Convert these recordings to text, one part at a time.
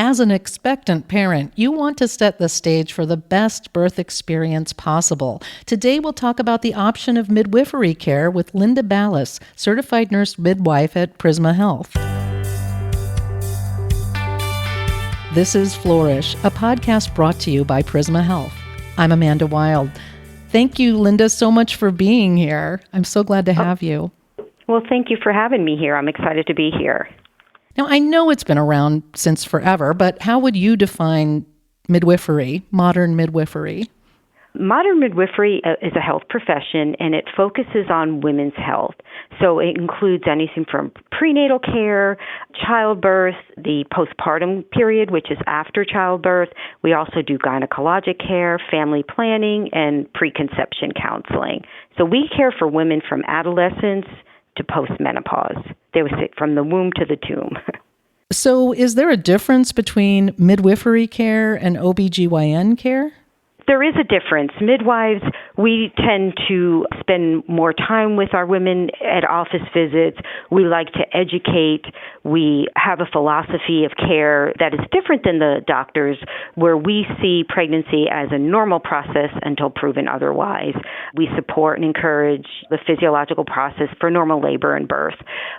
As an expectant parent, you want to set the stage for the best birth experience possible. Today, we'll talk about the option of midwifery care with Linda Ballas, certified nurse midwife at Prisma Health. This is Flourish, a podcast brought to you by Prisma Health. I'm Amanda Wild. Thank you, Linda, so much for being here. I'm so glad to have you. Well, thank you for having me here. I'm excited to be here. Now, I know it's been around since forever, but how would you define midwifery, modern midwifery? Modern midwifery is a health profession, and it focuses on women's health. So it includes anything from prenatal care, childbirth, the postpartum period, which is after childbirth. We also do gynecologic care, family planning, and preconception counseling. So we care for women from adolescence to postmenopause. They would say from the womb to the tomb. So is there a difference between midwifery care and OBGYN care? There is a difference. Midwives, we tend to spend more time with our women at office visits. We like to educate. We have a philosophy of care that is different than the doctors, where we see pregnancy as a normal process until proven otherwise. We support and encourage the physiological process for normal labor and birth.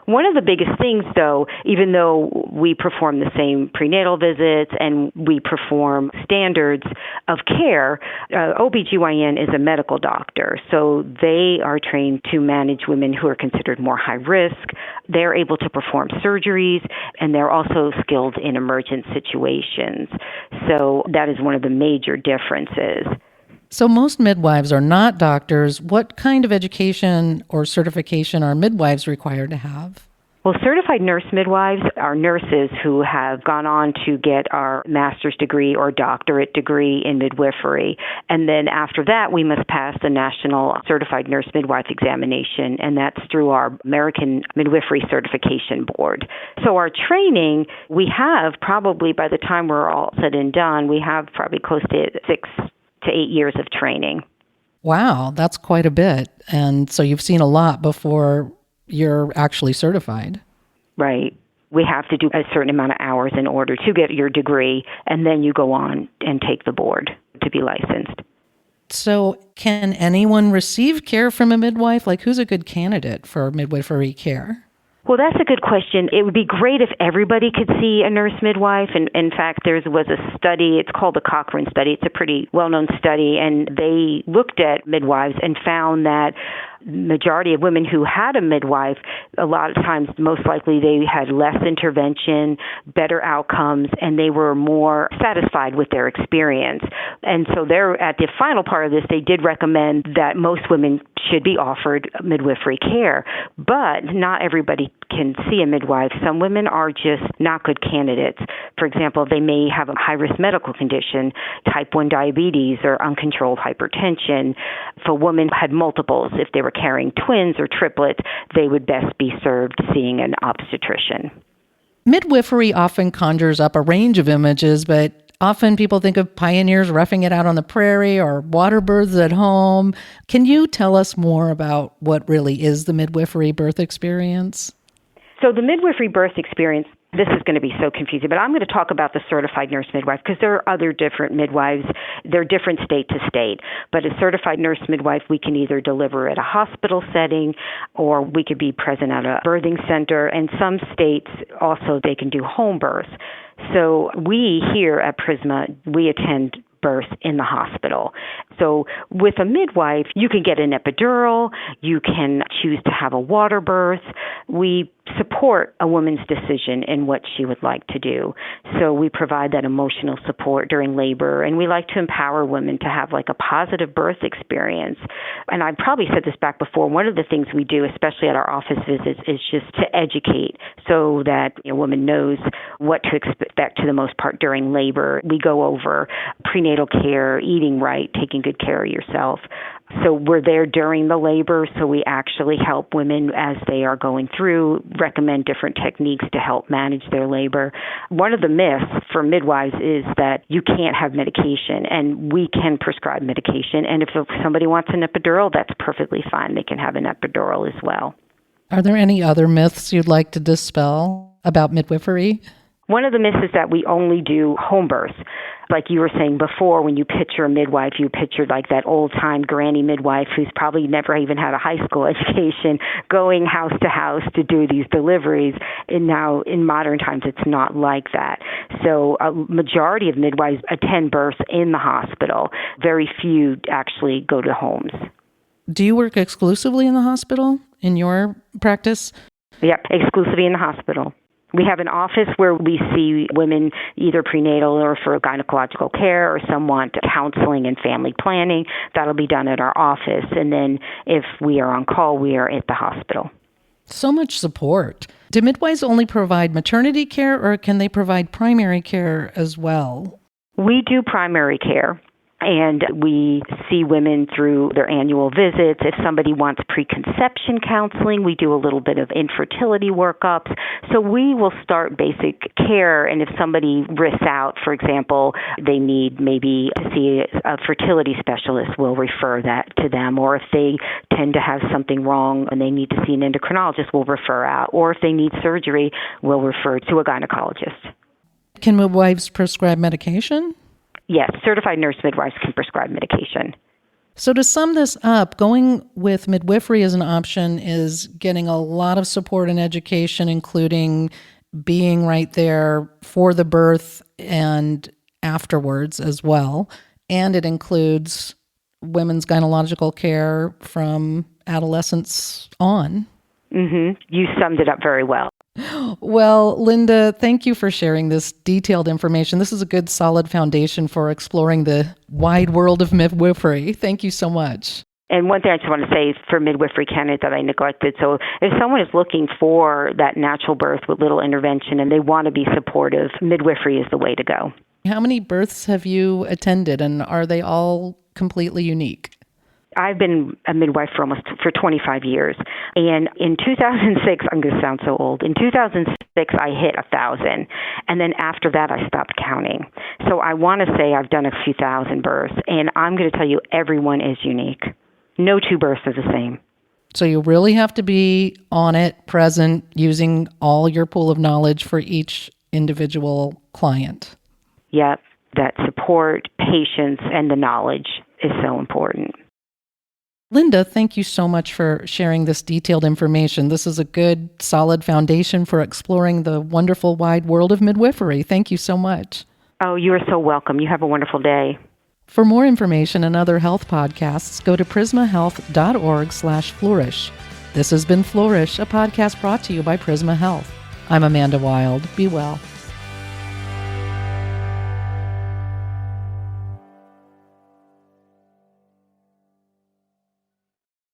One of the biggest things, though, even though we perform the same prenatal visits and we perform standards of care, OBGYN is a medical doctor, so they are trained to manage women who are considered more high risk. They're able to perform surgeries, and they're also skilled in emergent situations. So that is one of the major differences. So most midwives are not doctors. What kind of education or certification are midwives required to have? Well, certified nurse midwives are nurses who have gone on to get our master's degree or doctorate degree in midwifery. And then after that, we must pass the National Certified Nurse Midwife examination, and that's through our American Midwifery Certification Board. So our training, we have probably, by the time we're all said and done, we have probably close to 6 to 8 years of training. Wow, that's quite a bit. And so you've seen a lot before you're actually certified. Right. We have to do a certain amount of hours in order to get your degree, and then you go on and take the board to be licensed. So can anyone receive care from a midwife? Like, who's a good candidate for midwifery care? Well, that's a good question. It would be great if everybody could see a nurse midwife. And in fact, there was a study, it's called the Cochrane study. It's a pretty well-known study, and they looked at midwives and found that majority of women who had a midwife, a lot of times, most likely they had less intervention, better outcomes, and they were more satisfied with their experience. And so they're at the final part of this, they did recommend that most women should be offered midwifery care, but not everybody can see a midwife. Some women are just not good candidates. For example, they may have a high-risk medical condition, type 1 diabetes or uncontrolled hypertension. If a woman had multiples, if they were carrying twins or triplets, they would best be served seeing an obstetrician. Midwifery often conjures up a range of images, but often people think of pioneers roughing it out on the prairie or water births at home. Can you tell us more about what really is the midwifery birth experience? So the midwifery birth experience, this is going to be so confusing, but I'm going to talk about the certified nurse midwife because there are other different midwives. They're different state to state. But a certified nurse midwife, we can either deliver at a hospital setting or we could be present at a birthing center. And some states also, they can do home birth. So we here at Prisma, we attend birth in the hospital. So with a midwife, you can get an epidural, you can choose to have a water birth. We support a woman's decision in what she would like to do. So we provide that emotional support during labor, and we like to empower women to have like a positive birth experience. And I've probably said this back before, one of the things we do, especially at our office visits, is just to educate so that a woman knows what to expect to the most part during labor. We go over prenatal care, eating right, taking good care of yourself. So we're there during the labor, so we actually help women as they are going through, recommend different techniques to help manage their labor. One of the myths for midwives is that you can't have medication, and we can prescribe medication. And if somebody wants an epidural, that's perfectly fine. They can have an epidural as well. Are there any other myths you'd like to dispel about midwifery? One of the myths is that we only do home births. Like you were saying before, when you picture a midwife, you picture like that old-time granny midwife who's probably never even had a high school education, going house to house to do these deliveries. And now in modern times, it's not like that. So a majority of midwives attend births in the hospital. Very few actually go to homes. Do you work exclusively in the hospital in your practice? Yep, exclusively in the hospital. We have an office where we see women either prenatal or for gynecological care, or some want counseling and family planning. That'll be done at our office. And then if we are on call, we are at the hospital. So much support. Do midwives only provide maternity care, or can they provide primary care as well? We do primary care. And we see women through their annual visits. If somebody wants preconception counseling, we do a little bit of infertility workups. So we will start basic care. And if somebody risks out, for example, they need maybe to see a fertility specialist, we'll refer that to them. Or if they tend to have something wrong and they need to see an endocrinologist, we'll refer out. Or if they need surgery, we'll refer to a gynecologist. Can midwives prescribe medication? Yes, certified nurse midwives can prescribe medication. So to sum this up, going with midwifery as an option is getting a lot of support and education, including being right there for the birth and afterwards as well. And it includes women's gynecological care from adolescence on. You summed it up very well. Well, Linda, thank you for sharing this detailed information. This is a good, solid foundation for exploring the wide world of midwifery. Thank you so much. And one thing I just want to say is for midwifery candidates that I neglected. So if someone is looking for that natural birth with little intervention and they want to be supportive, midwifery is the way to go. How many births have you attended, and are they all completely unique? I've been a midwife for 25 years. And in 2006, I'm going to sound so old. In 2006, I hit 1,000. And then after that, I stopped counting. So I want to say I've done a few thousand births. And I'm going to tell you, everyone is unique. No two births are the same. So you really have to be on it, present, using all your pool of knowledge for each individual client. Yep. That support, patience, and the knowledge is so important. Linda, thank you so much for sharing this detailed information. This is a good, solid foundation for exploring the wonderful wide world of midwifery. Thank you so much. Oh, you are so welcome. You have a wonderful day. For more information and other health podcasts, go to prismahealth.org/flourish. This has been Flourish, a podcast brought to you by Prisma Health. I'm Amanda Wild. Be well.